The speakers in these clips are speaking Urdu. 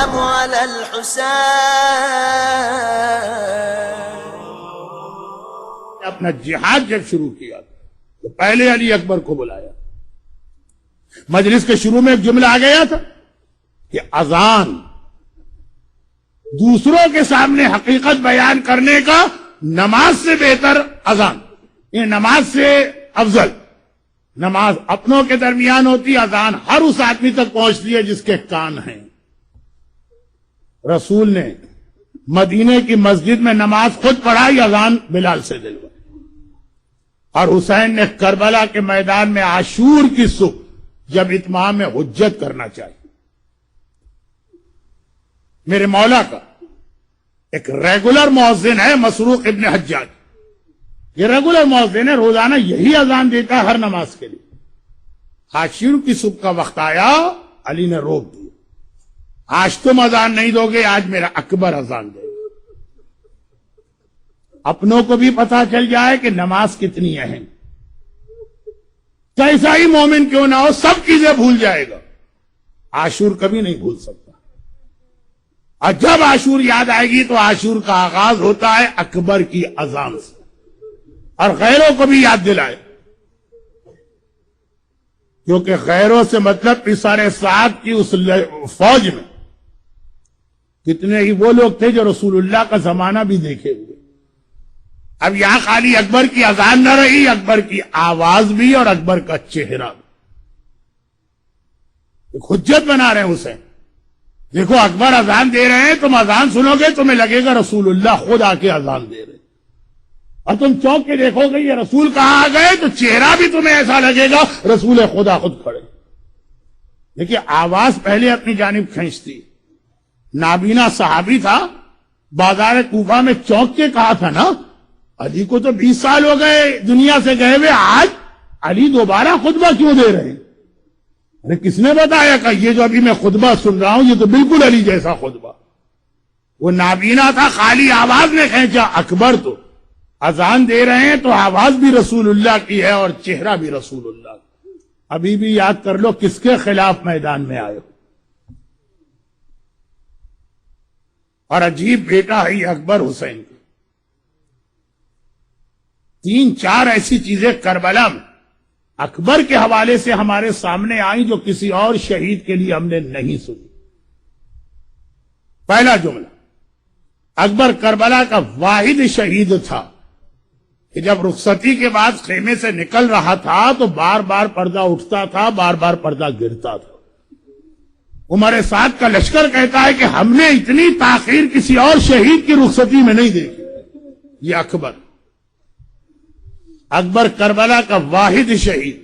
السلام على الحسين. اپنا جہاد جب شروع کیا تو پہلے علی اکبر کو بلایا. مجلس کے شروع میں ایک جملہ آ گیا تھا کہ اذان دوسروں کے سامنے حقیقت بیان کرنے کا نماز سے بہتر اذان. یہ نماز سے افضل. نماز اپنوں کے درمیان ہوتی، اذان ہر اس آدمی تک پہنچتی ہے جس کے کان ہیں. رسول نے مدینے کی مسجد میں نماز خود پڑھائی، اذان بلال سے دلوائی. اور حسین نے کربلا کے میدان میں عاشور کی صبح جب اتمام حجت کرنا چاہیے. میرے مولا کا ایک ریگولر مؤذن ہے مسروق ابن حجاج. یہ ریگولر مؤذن ہے، روزانہ یہی اذان دیتا ہے ہر نماز کے لیے. عاشور کی صبح کا وقت آیا، علی نے روک دیا. آج تم اذان نہیں دو گے، آج میرا اکبر اذان دے گا. اپنوں کو بھی پتا چل جائے کہ نماز کتنی اہم. کیسا ہی مومن کیوں نہ ہو، سب چیزیں بھول جائے گا، عاشور کبھی نہیں بھول سکتا. اور جب عاشور یاد آئے گی تو عاشور کا آغاز ہوتا ہے اکبر کی اذان سے، اور غیروں کو بھی یاد دلائے. کیونکہ غیروں سے مطلب سارے سعد کی اس فوج میں کتنے ہی وہ لوگ تھے جو رسول اللہ کا زمانہ بھی دیکھے ہوئے. اب یہاں خالی اکبر کی اذان نہ رہی، اکبر کی آواز بھی اور اکبر کا چہرہ بھی. ایک حجت بنا رہے ہیں اسے. دیکھو اکبر اذان دے رہے ہیں، تم اذان سنو گے تمہیں لگے گا رسول اللہ خود آ کے اذان دے رہے. اور تم چوک کے دیکھو گے یہ رسول کہاں آ گئے تو چہرہ بھی تمہیں ایسا لگے گا رسول خدا خود کھڑے. دیکھیے آواز پہلے اپنی جانب کھینچتی. نابینا صحابی تھا، بازار کوفہ میں چوک کے کہا تھا نا، علی کو تو 20 سال ہو گئے دنیا سے گئے ہوئے، آج علی دوبارہ خطبہ کیوں دے رہے ہیں؟ ارے کس نے بتایا کہ یہ جو ابھی میں خطبہ سن رہا ہوں یہ تو بالکل علی جیسا خطبہ. وہ نابینا تھا، خالی آواز نے کھینچا. اکبر تو اذان دے رہے ہیں تو آواز بھی رسول اللہ کی ہے اور چہرہ بھی رسول اللہ کا. ابھی بھی یاد کر لو کس کے خلاف میدان میں آئے ہو. اور عجیب بیٹا ہے یہ اکبر حسین کی. 3-4 ایسی چیزیں کربلا میں اکبر کے حوالے سے ہمارے سامنے آئیں جو کسی اور شہید کے لیے ہم نے نہیں سنی. پہلا جملہ، اکبر کربلا کا واحد شہید تھا کہ جب رخصتی کے بعد خیمے سے نکل رہا تھا تو بار بار پردہ اٹھتا تھا، بار بار پردہ گرتا تھا. عمر سعد کا لشکر کہتا ہے کہ ہم نے اتنی تاخیر کسی اور شہید کی رخصتی میں نہیں دیکھی. یہ اکبر کربلا کا واحد شہید.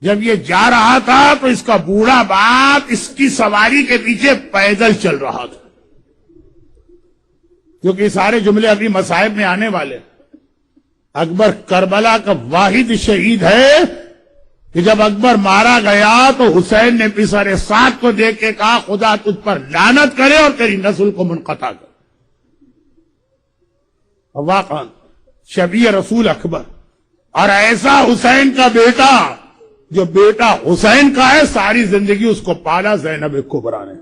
جب یہ جا رہا تھا تو اس کا بوڑھا باپ اس کی سواری کے پیچھے پیدل چل رہا تھا. کیونکہ سارے جملے ابھی مصائب میں آنے والے. اکبر کربلا کا واحد شہید ہے کہ جب اکبر مارا گیا تو حسین نے پسر سعد کو دیکھ کے کہا خدا تجھ پر لعنت کرے اور تیری نسل کو منقطع کر. واقعا شبیہ رسول اکبر. اور ایسا حسین کا بیٹا جو بیٹا حسین کا ہے، ساری زندگی اس کو پالا زینب کبریٰ نے.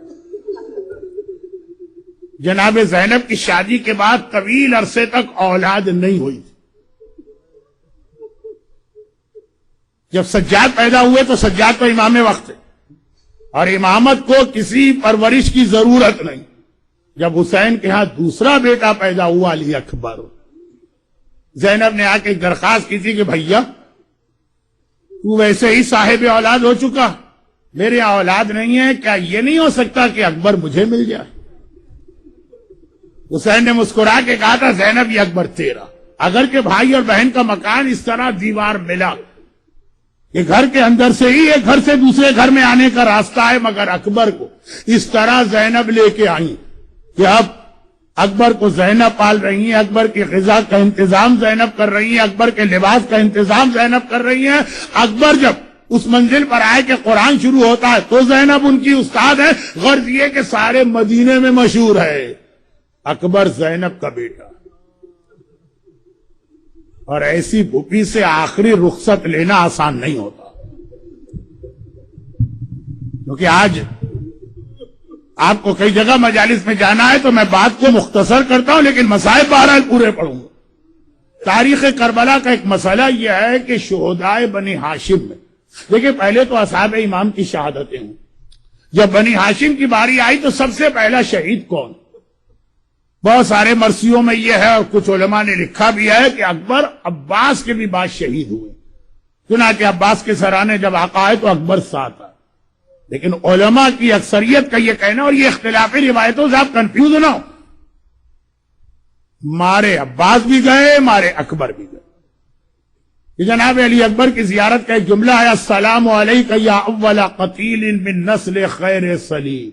جناب زینب کی شادی کے بعد طویل عرصے تک اولاد نہیں ہوئی تھی. جب سجاد پیدا ہوئے تو سجاد تو امام وقت ہے اور امامت کو کسی پرورش کی ضرورت نہیں. جب حسین کے ہاں دوسرا بیٹا پیدا ہوا علی اکبر، زینب نے آ کے درخواست کی تھی کہ بھیا تو ویسے ہی صاحب اولاد ہو چکا، میرے یہاں اولاد نہیں ہے، کیا یہ نہیں ہو سکتا کہ اکبر مجھے مل جائے؟ حسین نے مسکرا کے کہا تھا زینب یہ اکبر تیرا. اگر کہ بھائی اور بہن کا مکان اس طرح دیوار ملا کہ گھر کے اندر سے ہی ایک گھر سے دوسرے گھر میں آنے کا راستہ ہے، مگر اکبر کو اس طرح زینب لے کے آئی کہ اب اکبر کو زینب پال رہی ہیں، اکبر کی غذا کا انتظام زینب کر رہی ہیں، اکبر کے لباس کا انتظام زینب کر رہی ہیں. اکبر جب اس منزل پر آئے کہ قرآن شروع ہوتا ہے تو زینب ان کی استاد ہے. غرض یہ کہ سارے مدینے میں مشہور ہے اکبر زینب کا بیٹا. اور ایسی بھوپی سے آخری رخصت لینا آسان نہیں ہوتا. کیونکہ آج آپ کو کئی جگہ مجالس میں جانا ہے تو میں بات کو مختصر کرتا ہوں، لیکن مسائل بہرحال پورے پڑھوں گا۔ تاریخ کربلا کا ایک مسئلہ یہ ہے کہ شہدائے بنی ہاشم میں، دیکھیں پہلے تو اصحاب امام کی شہادتیں ہوں، جب بنی ہاشم کی باری آئی تو سب سے پہلا شہید کون؟ بہت سارے مرثیوں میں یہ ہے اور کچھ علماء نے لکھا بھی ہے کہ اکبر عباس کے بھی بعد شہید ہوئے، چنانچہ عباس کے سرانے جب آقا آئے تو اکبر ساتھ آئے، لیکن علماء کی اکثریت کا یہ کہنا، اور یہ اختلافی روایتوں سے آپ کنفیوز نہ ہو، مارے عباس بھی گئے، مارے اکبر بھی گئے۔ کہ جناب علی اکبر کی زیارت کا ایک جملہ ہے، السلام علیک یا اول قتیل من نسل خیر سلیم۔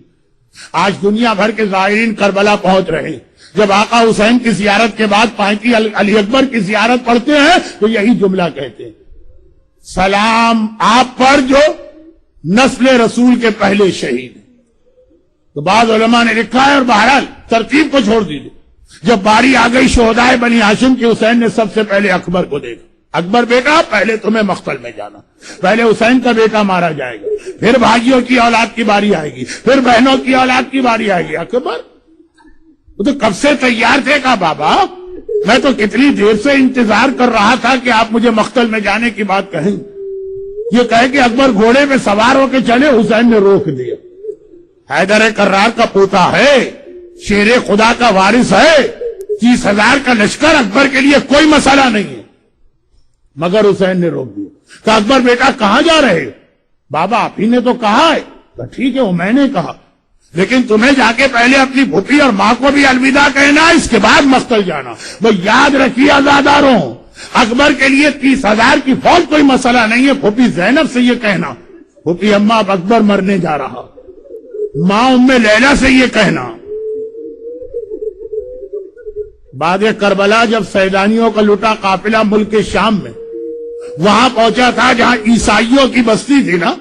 آج دنیا بھر کے زائرین کربلا پہنچ رہے ہیں، جب آقا حسین کی زیارت کے بعد پانچی علی اکبر کی زیارت پڑھتے ہیں تو یہی جملہ کہتے ہیں، سلام آپ پر جو نسل رسول کے پہلے شہید ہیں۔ تو بعض علماء نے لکھا ہے، اور بہرحال ترتیب کو چھوڑ دیجیے، جب باری آ گئی شہدائے بنی ہاشم کی، حسین نے سب سے پہلے اکبر کو دیکھا، اکبر بیٹا پہلے تمہیں مقتل میں جانا، پہلے حسین کا بیٹا مارا جائے گا، پھر بھائیوں کی اولاد کی باری آئے گی، پھر بہنوں کی اولاد کی باری آئے گی۔ اکبر وہ تو کب سے تیار تھے، کہا بابا میں تو کتنی دیر سے انتظار کر رہا تھا کہ آپ مجھے مقتل میں جانے کی بات کہیں۔ یہ کہے کہ اکبر گھوڑے پہ سوار ہو کے چلے، حسین نے روک دیا، حیدر کرار کا پوتا ہے، شیر خدا کا وارث ہے، 30,000 کا لشکر اکبر کے لیے کوئی مسئلہ نہیں ہے، مگر حسین نے روک دیا۔ کہ اکبر بیٹا کہاں جا رہے ہو؟ بابا آپ ہی نے تو کہا ہے۔ کہ ٹھیک ہے وہ میں نے کہا، لیکن تمہیں جا کے پہلے اپنی پھوپھی اور ماں کو بھی الوداع کہنا، اس کے بعد مقتل جانا۔ وہ یاد رکھیے عزاداروں، اکبر کے لیے 30,000 کی فوج کوئی مسئلہ نہیں ہے۔ پھوپھی زینب سے یہ کہنا، پھوپھی اماں اب اکبر مرنے جا رہا، ماں ام لیلا سے یہ کہنا۔ بعد کربلا جب سیدانیوں کا لٹا قافلہ ملک شام میں وہاں پہنچا تھا جہاں عیسائیوں کی بستی تھی نا،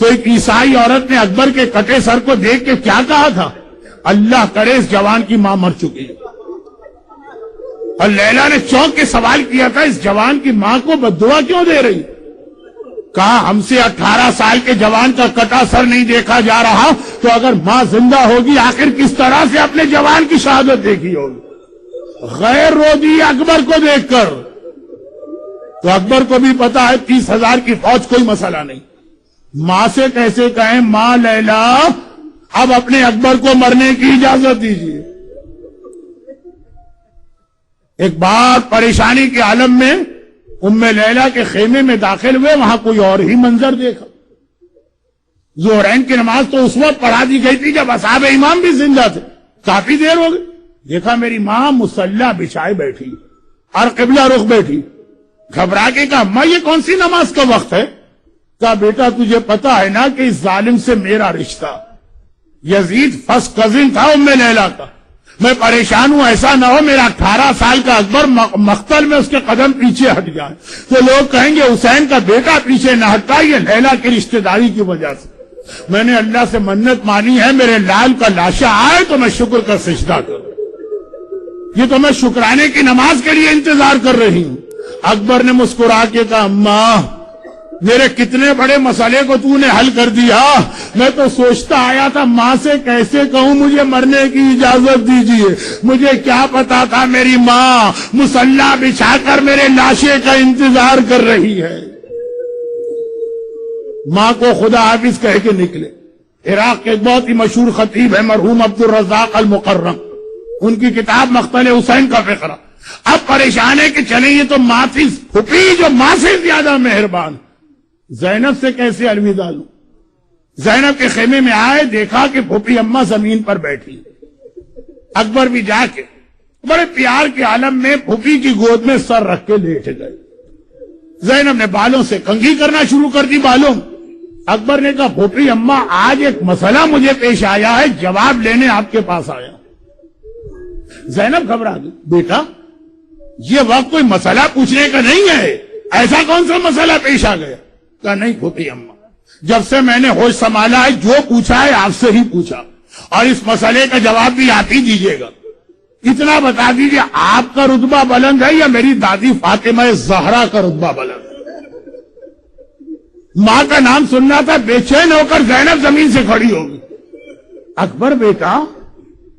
تو ایک عیسائی عورت نے اکبر کے کٹے سر کو دیکھ کے کیا کہا تھا، اللہ کرے اس جوان کی ماں مر چکی ہے۔ اور لیلا نے چونک کے سوال کیا تھا، اس جوان کی ماں کو بددعا کیوں دے رہی؟ کہا ہم سے 18 سال کے جوان کا کٹا سر نہیں دیکھا جا رہا، تو اگر ماں زندہ ہوگی آخر کس طرح سے اپنے جوان کی شہادت دیکھی ہوگی؟ غیر رو دی اکبر کو دیکھ کر۔ تو اکبر کو بھی پتا ہے 30,000 کی فوج کوئی مسئلہ نہیں، ماں سے کیسے کہیں ماں لیلا اب اپنے اکبر کو مرنے کی اجازت دیجیے۔ ایک بار پریشانی کے عالم میں ام لیلا کے خیمے میں داخل ہوئے، وہاں کوئی اور ہی منظر دیکھا۔ ظہرین کی نماز تو اس وقت پڑھا دی گئی تھی جب اصحاب امام بھی زندہ تھے، کافی دیر ہو گئی، دیکھا میری ماں مصلی بچھائے بیٹھی اور قبلہ رخ بیٹھی۔ گھبرا کے کہا اماں یہ کون سی نماز کا وقت ہے؟ کہا بیٹا تجھے پتا ہے نا کہ اس ظالم سے میرا رشتہ، یزید فرسٹ کزن تھا ام لیلا کا، میں پریشان ہوں ایسا نہ ہو میرا 18 سال کا اکبر مقتل میں اس کے قدم پیچھے ہٹ جائے تو لوگ کہیں گے حسین کا بیٹا پیچھے نہ ہٹا، یہ لیلا کی رشتہ داری کی وجہ سے۔ میں نے اللہ سے منت مانی ہے میرے لال کا لاشا آئے تو میں شکر کا سجدہ کروں، یہ تو میں شکرانے کی نماز کے لیے انتظار کر رہی ہوں۔ اکبر نے مسکرا کے کہا اماں میرے کتنے بڑے مسئلے کو تو نے حل کر دیا، میں تو سوچتا آیا تھا ماں سے کیسے کہوں مجھے مرنے کی اجازت دیجیے، مجھے کیا پتا تھا میری ماں مصلی بچھا کر میرے لاشے کا انتظار کر رہی ہے۔ ماں کو خدا حافظ کہہ کے نکلے۔ عراق کے ایک بہت ہی مشہور خطیب ہے مرحوم عبدالرزاق المقرم، ان کی کتاب مقتل حسین کا فقرہ۔ اب پریشان ہے کہ چلیں یہ تو ماں تھی، پھوپھی جو ماں سے زیادہ مہربان، زینب سے کیسے الوداع لوں؟ زینب کے خیمے میں آئے، دیکھا کہ پھوپھی اماں زمین پر بیٹھی، اکبر بھی جا کے بڑے پیار کے عالم میں پھوپھی کی گود میں سر رکھ کے لیٹ گئے۔ زینب نے بالوں سے کنگھی کرنا شروع کر دی بالوں۔ اکبر نے کہا پھوپھی اماں آج ایک مسئلہ مجھے پیش آیا ہے، جواب لینے آپ کے پاس آیا۔ زینب گھبرا گئی، بیٹا یہ وقت کوئی مسئلہ پوچھنے کا نہیں ہے، ایسا کون سا مسئلہ پیش آ گیا؟ کہا نہیں پھوپھی اماں، جب سے میں نے ہوش سنبھالا ہے جو پوچھا ہے آپ سے ہی پوچھا، اور اس مسئلے کا جواب بھی آپ ہی دیجیے گا۔ اتنا بتا دیجیے آپ کا رتبہ بلند ہے یا میری دادی فاطمہ زہرا کا رتبہ بلند ہے؟ ماں کا نام سننا تھا، بے چین ہو کر زینب زمین سے کھڑی ہوگی۔ اکبر بیٹا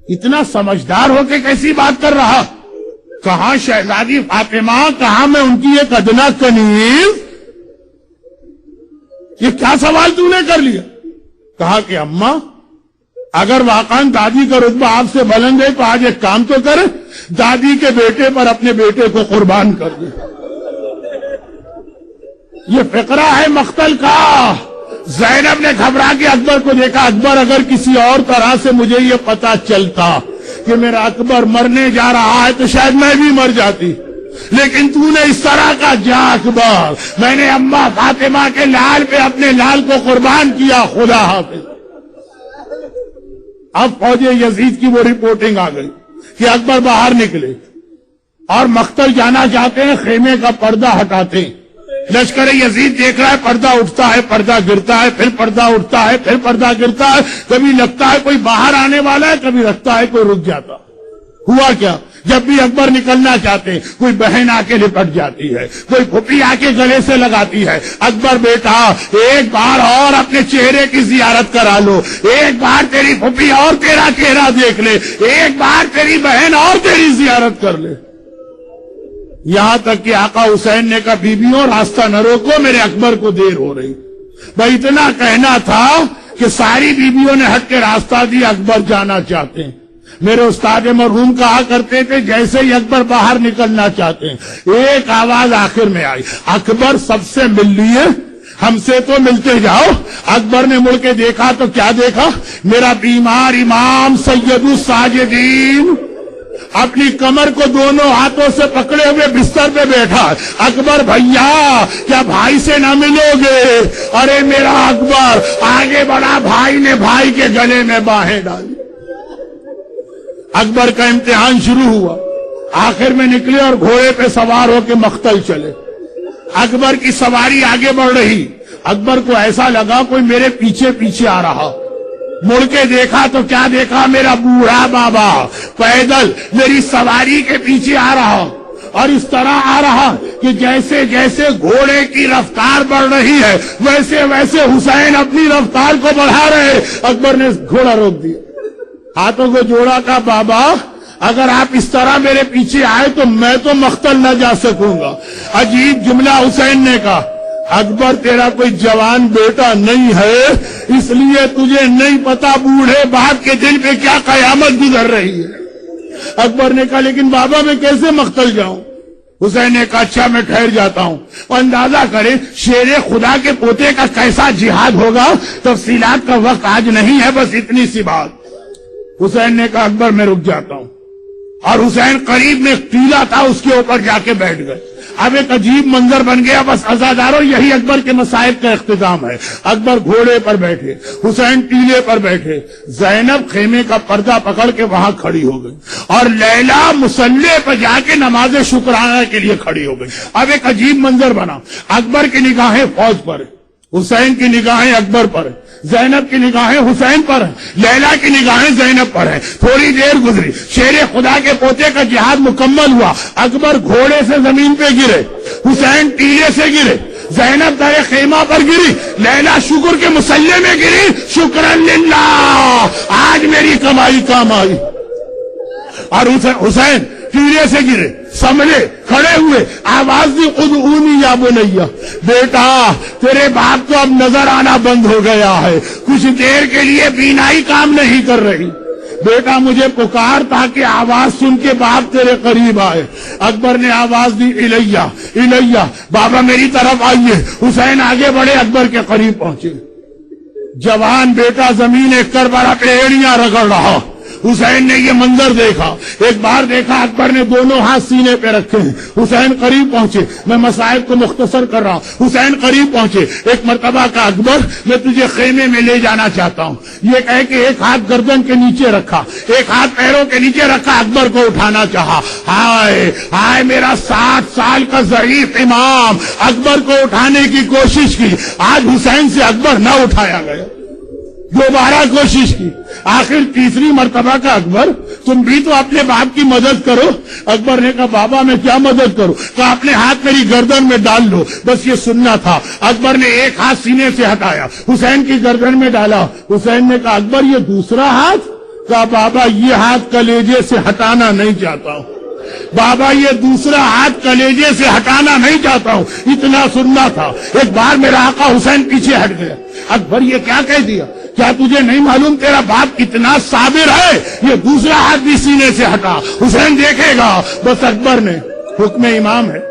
اتنا سمجھدار ہو کے کیسی بات کر رہا؟ کہاں شہزادی فاطمہ، کہاں میں ان کی ایک ادنا کنیز؟ یہ کیا سوال تو نے کر لیا؟ کہا کہ اماں اگر واقعاً دادی کا رتبہ آپ سے بلند ہے تو آج ایک کام تو کر، دادی کے بیٹے پر اپنے بیٹے کو قربان کر دے۔ یہ فقرہ ہے مقتل کا۔ زینب نے گھبرا کے اکبر کو دیکھا، اکبر اگر کسی اور طرح سے مجھے یہ پتا چلتا کہ میرا اکبر مرنے جا رہا ہے تو شاید میں بھی مر جاتی، لیکن تو نے اس طرح کا جا اکبر، میں نے اماں فاطمہ کے لال پہ اپنے لال کو قربان کیا، خدا حافظ۔ اب فوج یزید کی وہ رپورٹنگ آ گئی کہ اکبر باہر نکلے اور مقتل جانا چاہتے ہیں، خیمے کا پردہ ہٹاتے ہیں۔ لشکر یزید دیکھ رہا ہے، پردہ اٹھتا ہے، پردہ گرتا ہے، پھر پردہ اٹھتا ہے، پھر پردہ گرتا ہے، کبھی لگتا ہے کوئی باہر آنے والا ہے، کبھی لگتا ہے کوئی رک جاتا۔ ہوا کیا؟ جب بھی اکبر نکلنا چاہتے ہیں کوئی بہن آ کے لپٹ جاتی ہے، کوئی پھوپھی آ کے گلے سے لگاتی ہے، اکبر بیٹا ایک بار اور اپنے چہرے کی زیارت کرا لو، ایک بار تیری پھوپھی اور تیرا چہرہ دیکھ لے، ایک بار تیری بہن اور تیری زیارت کر لے۔ یہاں تک کہ آقا حسین نے کہا بیبیوں راستہ نہ روکو، میرے اکبر کو دیر ہو رہی۔ بھائی اتنا کہنا تھا کہ ساری بیبیوں نے ہٹ کے راستہ دیا، اکبر جانا چاہتے ہیں۔ میرے استاد مرحوم کہا کرتے تھے جیسے ہی اکبر باہر نکلنا چاہتے ہیں ایک آواز آخر میں آئی، اکبر سب سے مل لیے، ہم سے تو ملتے جاؤ۔ اکبر نے مڑ کے دیکھا تو کیا دیکھا؟ میرا بیمار امام سید الساجدین اپنی کمر کو دونوں ہاتھوں سے پکڑے ہوئے بستر پہ بیٹھا۔ اکبر بھیا کیا بھائی سے نہ ملو گے؟ ارے میرا اکبر آگے بڑھا، بھائی نے بھائی کے گلے میں باہیں ڈالی۔ اکبر کا امتحان شروع ہوا، آخر میں نکلے اور گھوڑے پہ سوار ہو کے مقتل چلے۔ اکبر کی سواری آگے بڑھ رہی، اکبر کو ایسا لگا کوئی میرے پیچھے پیچھے آ رہا۔ مڑ کے دیکھا تو کیا دیکھا؟ میرا بوڑھا بابا پیدل میری سواری کے پیچھے آ رہا، اور اس طرح آ رہا کہ جیسے جیسے گھوڑے کی رفتار بڑھ رہی ہے ویسے ویسے حسین اپنی رفتار کو بڑھا رہے۔ اکبر نے گھوڑا روک دیا، ہاتھوں کو جوڑا، کہا بابا اگر آپ اس طرح میرے پیچھے آئے تو میں تو مقتل نہ جا سکوں گا۔ عجیب جملہ حسین نے کہا، اکبر تیرا کوئی جوان بیٹا نہیں ہے، اس لیے تجھے نہیں پتا بوڑھے باپ کے دل پہ کیا قیامت گزر رہی ہے۔ اکبر نے کہا لیکن بابا میں کیسے مقتل جاؤں؟ حسین نے کہا اچھا میں ٹھہر جاتا ہوں، اندازہ کرے شیر خدا کے پوتے کا کیسا جہاد ہوگا، تفصیلات کا وقت آج نہیں ہے، بس اتنی سی بات۔ حسین نے کہا اکبر میں رک جاتا ہوں، اور حسین قریب میں ایک ٹیلا تھا اس کے اوپر جا کے بیٹھ گئے۔ اب ایک عجیب منظر بن گیا، بس عزاداروں یہی اکبر کے مصائب کا اختتام ہے۔ اکبر گھوڑے پر بیٹھے، حسین ٹیلے پر بیٹھے، زینب خیمے کا پردہ پکڑ کے وہاں کھڑی ہو گئی، اور لیلا مصلی پر جا کے نماز شکرانہ کے لیے کھڑی ہو گئی۔ اب ایک عجیب منظر بنا، اکبر کی نگاہیں فوج پر، حسین کی نگاہیں اکبر پر، زینب کی نگاہیں حسین پر ہیں، لیلا کی نگاہیں زینب پر ہیں۔ تھوڑی دیر گزری، شیر خدا کے پوتے کا جہاد مکمل ہوا، اکبر گھوڑے سے زمین پہ گرے، حسین ٹیلے سے گرے، زینب در خیمہ پر گری، لیلا شکر کے مصلی میں گری۔ شکرن للہ، آج میری کمائی کام آئی۔ اور حسین ٹیلے سے گرے، سنبھلے، کھڑے ہوئے، آواز دی ادعونی یا بنیا، بیٹا تیرے باپ کو اب نظر آنا بند ہو گیا ہے، کچھ دیر کے لیے بینائی کام نہیں کر رہی، بیٹا مجھے پکار تاکہ آواز سن کے باپ تیرے قریب آئے۔ اکبر نے آواز دی الیہ الیہ، بابا میری طرف آئیے۔ حسین آگے بڑھے، اکبر کے قریب پہنچے، جوان بیٹا زمین کربلا پہ ایڑیاں رگڑ رہا۔ حسین نے یہ منظر دیکھا، ایک بار دیکھا اکبر نے دونوں ہاتھ سینے پہ رکھے ہیں۔ حسین قریب پہنچے، میں مسائل کو مختصر کر رہا ہوں، حسین قریب پہنچے، ایک مرتبہ کا اکبر میں تجھے خیمے میں لے جانا چاہتا ہوں، یہ کہہ کے ایک ہاتھ گردن کے نیچے رکھا، ایک ہاتھ پیروں کے نیچے رکھا، اکبر کو اٹھانا چاہا۔ ہائے ہائے میرا 60 سال کا ضعیف امام، اکبر کو اٹھانے کی کوشش کی، آج حسین سے اکبر نہ اٹھایا گیا، دوبارہ کوشش کی، آخر تیسری مرتبہ کا اکبر تم بھی تو اپنے باپ کی مدد کرو. اکبر نے کہا بابا میں کیا مدد کروں؟ کہا اپنے ہاتھ میری گردن میں ڈال لو. بس یہ سننا تھا. اکبر نے ایک ہاتھ سینے سے ہٹایا, حسین کی گردن میں ڈالا. حسین نے کہا اکبر یہ دوسرا ہاتھ؟ کہا بابا یہ ہاتھ کلیجے سے ہٹانا نہیں چاہتا ہوں. بابا یہ دوسرا ہاتھ کلیجے سے ہٹانا نہیں چاہتا ہوں. اتنا سننا تھا. ایک بار میرا آقا حسین پیچھے ہٹ گیا. اکبر یہ کیا کہہ دیا؟ کیا تجھے نہیں معلوم تیرا باپ اتنا صابر ہے؟ یہ دوسرا ہاتھ بھی سینے سے ہٹا, حسین دیکھے گا. بس اکبر نے, حکم امام ہے,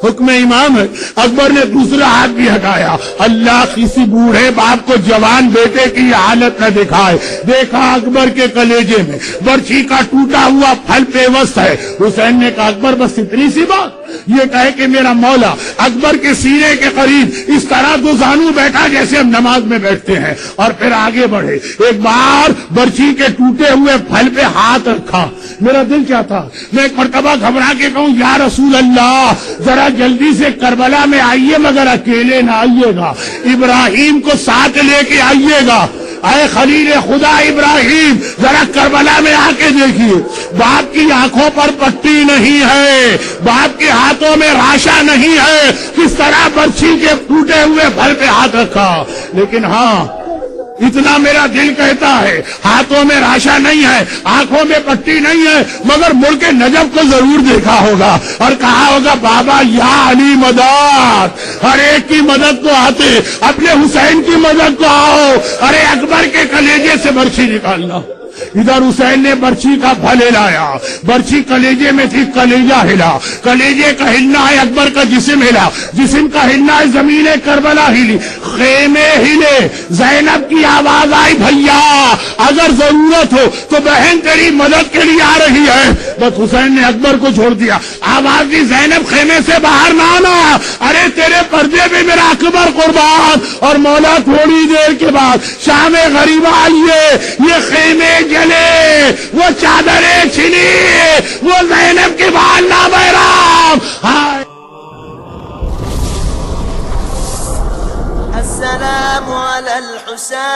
حکم امام ہے, اکبر نے دوسرا ہاتھ بھی ہٹایا. اللہ کسی بوڑھے باپ کو جوان بیٹے کی یہ حالت نہ دکھائے. دیکھا اکبر کے کلیجے میں برچھی کا ٹوٹا ہوا پھل پیوست ہے. حسین نے کہا اکبر بس اتنی سی بات؟ یہ کہے کہ میرا مولا اکبر کے سینے کے قریب اس طرح دو زانو بیٹھا جیسے ہم نماز میں بیٹھتے ہیں, اور پھر آگے بڑھے. ایک بار برچھی کے ٹوٹے ہوئے پھل پہ ہاتھ رکھا. میرا دل کیا تھا, میں ایک مرتبہ گھبرا کے کہوں یا رسول اللہ ذرا جلدی سے کربلا میں آئیے, مگر اکیلے نہ آئیے گا, ابراہیم کو ساتھ لے کے آئیے گا. اے خلیل خدا ابراہیم ذرا کربلا میں آ کے دیکھیے. باپ کی آنکھوں پر پٹی نہیں ہے, باپ کے ہاتھوں میں راشا نہیں ہے. کس طرح برچھی کے ٹوٹے ہوئے پھل پہ ہاتھ رکھا. لیکن ہاں اتنا میرا دل کہتا ہے, ہاتھوں میں راشا نہیں ہے, آنکھوں میں پٹی نہیں ہے, مگر ملک نجف کو ضرور دیکھا ہوگا اور کہا ہوگا بابا یا علی مدد. ہر ایک کی مدد کو آتے, اپنے حسین کی مدد کو آؤ. ارے اکبر کے کلیجے سے برچھی نکالنا. ادھر حسین نے برچھی کا پھل ہلایا, برچھی کلیجے میں تھی, کلیجہ ہلا. کلیجے کا ہلنا ہے اکبر کا جسم ہلا, جسم کا ہلنا ہے زمین کربلا ہلی, خیمے ہلے. زینب کی آواز آئی بھیا اگر ضرورت ہو تو بہن تیری مدد کے لیے آ رہی ہے. بس حسین نے اکبر کو چھوڑ دیا. آواز دی زینب خیمے سے باہر نہ آنا, ارے تیرے پردے میں میرا اکبر قربان. اور مولا تھوڑی دیر کے بعد شام غریبہ آئیے, یہ خیمے جلے, وہ چادریں چھلی, وہ زینب کے بال نابیرام. السلام على الحسين